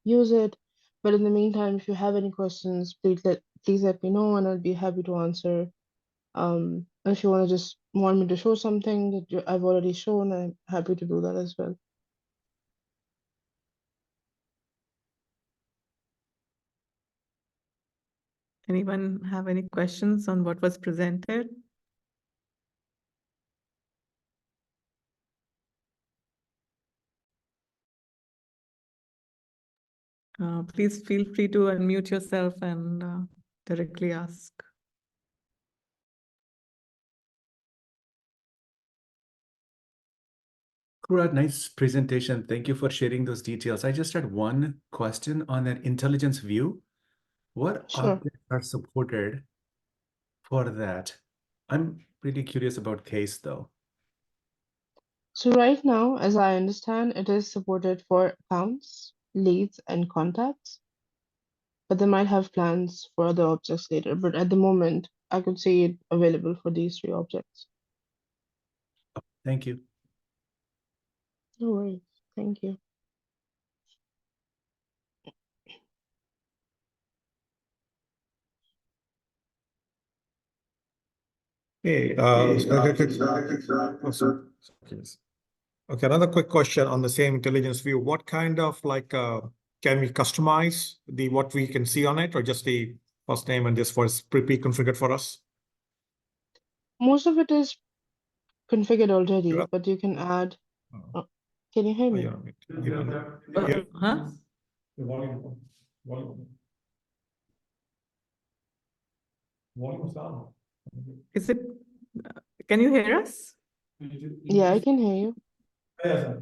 use it. But in the meantime, if you have any questions, please let me know and I'll be happy to answer. If you want to just want me to show something that I've already shown, I'm happy to do that as well. Anyone have any questions on what was presented? Please feel free to unmute yourself and directly ask. Qurat, nice presentation. Thank you for sharing those details. I just had one question on that intelligence view. What Sure. objects are supported for that? I'm pretty curious about case though. So right now, as I understand, it is supported for accounts, leads, and contacts, but they might have plans for other objects later. But at the moment, I could see it available for these 3 objects. Thank you. No worries. Thank you. Okay, okay, another quick question on the same intelligence view. What kind of can we customize what we can see on it, or just the first name and this was pre-configured for us? Most of it is configured already, Yeah. but you can add. Can you hear me? Huh? The volume is down. Is it, can you hear us? Yeah, I can hear you. Yes.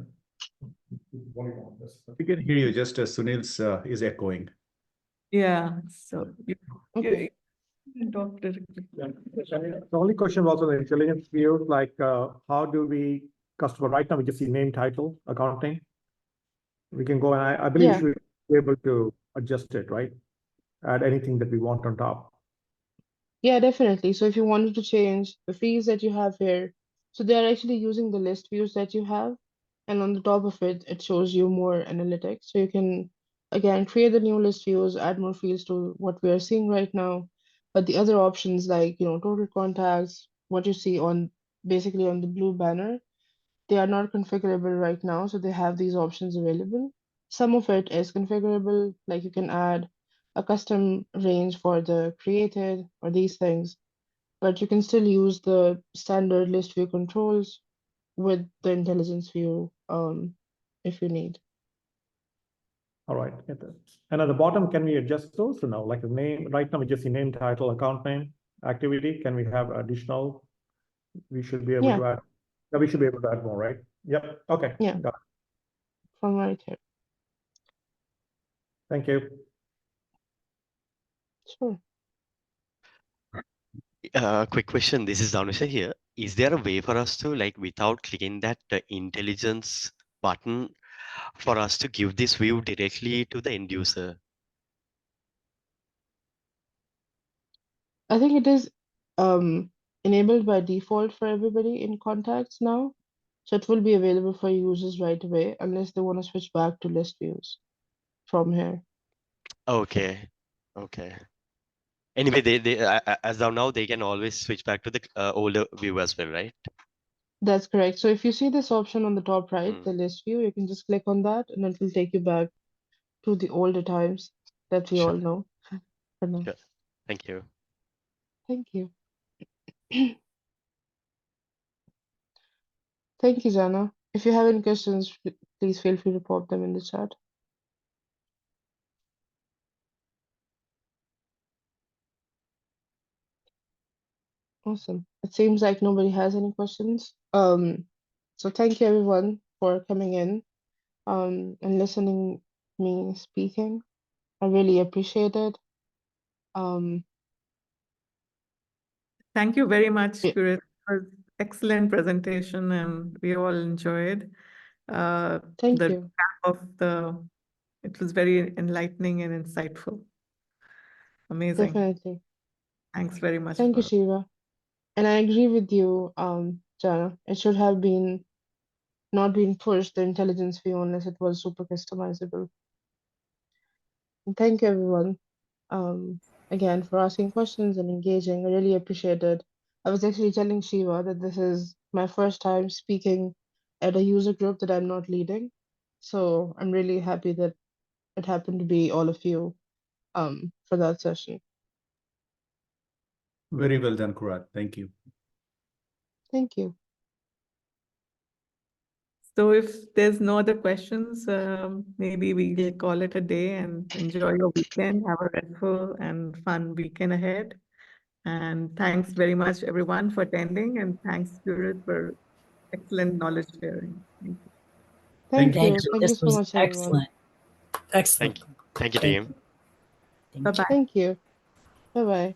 We can hear you, just Sunil's is echoing. Yeah, so Okay. Talk directly. The only question was on the intelligence view, like, how do we customer, right now we just see name, title, account name. We can go and I believe we Yeah. should be able to adjust it, right? Add anything that we want on top. Yeah, definitely. So if you wanted to change the fields that you have here, so they are actually using the list views that you have, and on the top of it, it shows you more analytics. So you can, again, create the new list views, add more fields to what we are seeing right now. But the other options like, total contacts, what you see on basically on the blue banner, they are not configurable right now. So they have these options available. Some of it is configurable, like you can add a custom range for the created or these things, but you can still use the standard list view controls with the intelligence view if you need. All right. And at the bottom, can we adjust those or no? Like the name, right now we just see name, title, account name, activity. Can we have additional? We should be able Yeah. to add. Yeah, we should be able to add more, right? Yep. Okay. Yeah. Got it. From right here. Thank you. Sure. Quick question. This is Danush here. Is there a way for us to, like, without clicking that intelligence button, for us to give this view directly to the end user? I think it is enabled by default for everybody in contacts now. So it will be available for users right away unless they want to switch back to list views from here. Okay. Okay. Anyway, as of now, they can always switch back to the older view as well, right? That's correct. So if you see this option on the top right, the Mm. list view, you can just click on that and it will take you back to the older times that we all Sure. know for now. Sure. Thank you. Thank you. Thank you, Jana. If you have any questions, please feel free to pop them in the chat. Awesome. It seems like nobody has any questions. So thank you everyone for coming in and listening me speaking. I really appreciate it. Thank you very much, Yeah. Qurat. It was excellent presentation and we all enjoyed Thank the you. recap of it was very enlightening and insightful. Amazing. Definitely. Thanks very much Thank you, for Sheeba. And I agree with you, Jana. It should have been not been pushed the intelligence view unless it was super customizable. And thank you everyone again for asking questions and engaging. I really appreciate it. I was actually telling Shiva that this is my first time speaking at a user group that I'm not leading. So I'm really happy that it happened to be all of you for that session. Very well done, Qurat. Thank you. Thank you. So if there's no other questions, maybe we'll call it a day and enjoy your weekend. Have a restful and fun weekend ahead. And thanks very much, everyone, for attending. And thanks, Qurat, for excellent knowledge sharing. Thank you. Thank Thank you. you. Thank you This so was much, everyone. excellent. Excellent. Thank you, team. Bye-bye. Thank you. Bye-bye.